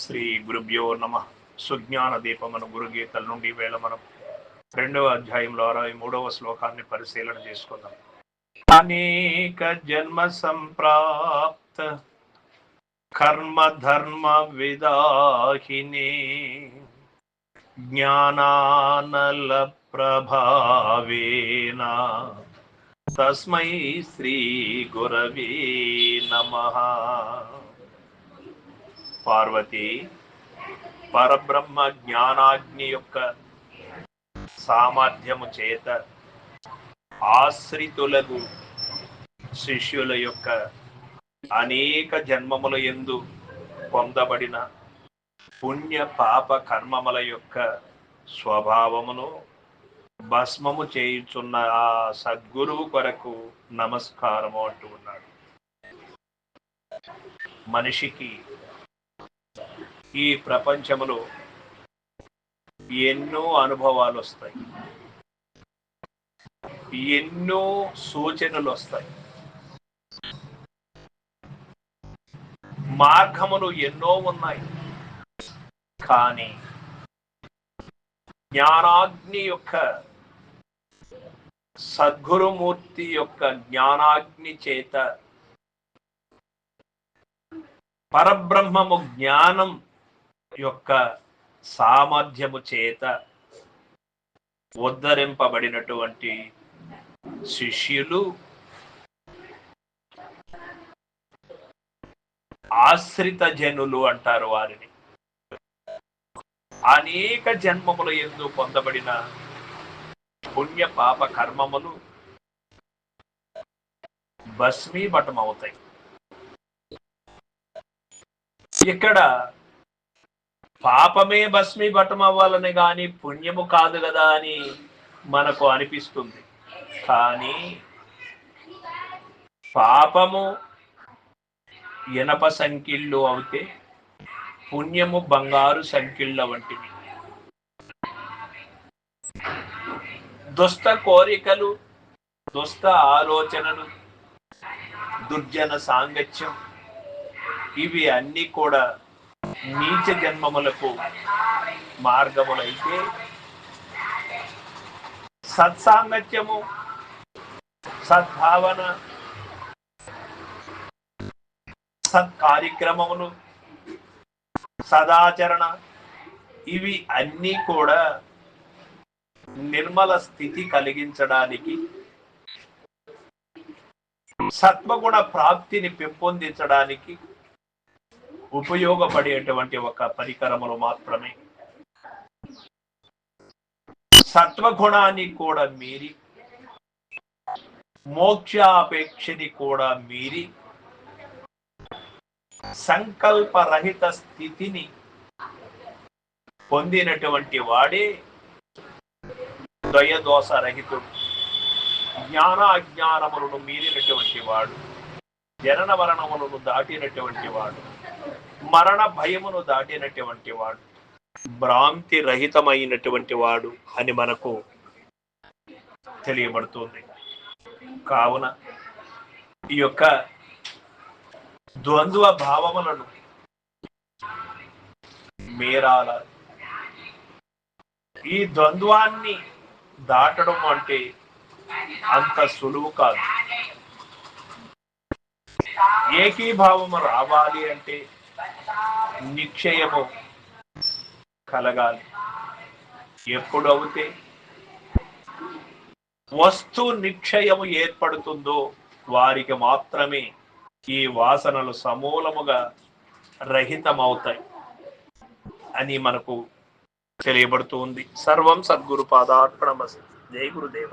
శ్రీ గురుభ్యో నమ. సుజ్ఞాన దీపమను గురుగీతల నుండి వేళ మనం 2వ అధ్యాయంలో 63వ శ్లోకాన్ని పరిశీలన చేసుకుందాం. అనేక జన్మ సంప్రాప్త కర్మ ధర్మ విదాహిని జ్ఞానానల ప్రభావేన తస్మై శ్రీ గురవే నమః. పార్వతి పరబ్రహ్మ జ్ఞానాగ్ని యొక్క సామర్థ్యము చేత ఆశ్రితులకు శిష్యుల యొక్క అనేక జన్మముల యందు పొందబడిన పుణ్య పాప కర్మముల యొక్క స్వభావమును భస్మము చేయుచున్న ఆ సద్గురువు కొరకు నమస్కారము అంటూ ఉన్నాడు. మనిషికి ఈ ప్రపంచములో ఎన్నో అనుభవాలు వస్తాయి, ఎన్నో సూచనలు వస్తాయి, మార్గములు ఎన్నో ఉన్నాయి. కానీ జ్ఞానాగ్ని యొక్క సద్గురుమూర్తి యొక్క జ్ఞానాగ్ని చేత పరబ్రహ్మము జ్ఞానం యొక్క సామర్థ్యము చేత ఉద్ధరింపబడినటువంటి శిష్యులు ఆశ్రిత జనులు అంటారు వారిని. అనేక జన్మముల యందు పొందబడిన పుణ్య పాప కర్మములు భస్మీభటం అవుతాయి. ఇక్కడ పాపమే భస్మీభటం అవ్వాలని కానీ పుణ్యము కాదు కదా అని మనకు అనిపిస్తుంది. కానీ పాపము ఇనప సంకిళ్ళు అవుతే పుణ్యము బంగారు సంకిళ్ళ వంటివి. దుష్ట కోరికలు, దుష్ట ఆలోచనలు, దుర్జన సాంగత్యం ఇవి అన్నీ కూడా నీచ జన్మములకు మార్గములైతే సత్సాంగత్యము, సద్భావన, సత్కార్యక్రమములు, సదాచరణ ఇవి అన్నీ కూడా నిర్మల స్థితి కలిగించడానికి, సత్వగుణ ప్రాప్తిని పెంపొందించడానికి ఉపయోగపడేటువంటి ఒక పరికరములు మాత్రమే. సత్వగుణాన్ని కూడా మీరి, మోక్షాపేక్షని కూడా మీరి, సంకల్పరహిత స్థితిని పొందినటువంటి వాడే ద్వయదోష రహితుడు. జ్ఞాన అజ్ఞానములను మీరినటువంటి వాడు, జనన మరణములను దాటినటువంటి వాడు, మరణ భయమును దాటినటువంటి వాడు, భ్రాంతి రహితమైనటువంటి వాడు అని మనకు తెలియబడుతుంది. కావున ఈ యొక్క ద్వంద్వ భావములను మీరాల. ఈ ద్వంద్వాన్ని దాటడం అంటే అంత సులువు కాదు. ఏకీభావము రావాలి అంటే నిశ్చయము కలగాలి. ఎప్పుడు అవుతే వస్తు నిశ్చయము ఏర్పడుతుందో వారికి మాత్రమే ఈ వాసనలు సమూలముగా రహితమవుతాయి అని మనకు తెలియబడుతుంది. సర్వం సద్గురు పాదార్పణమస్తు. జై గురుదేవ.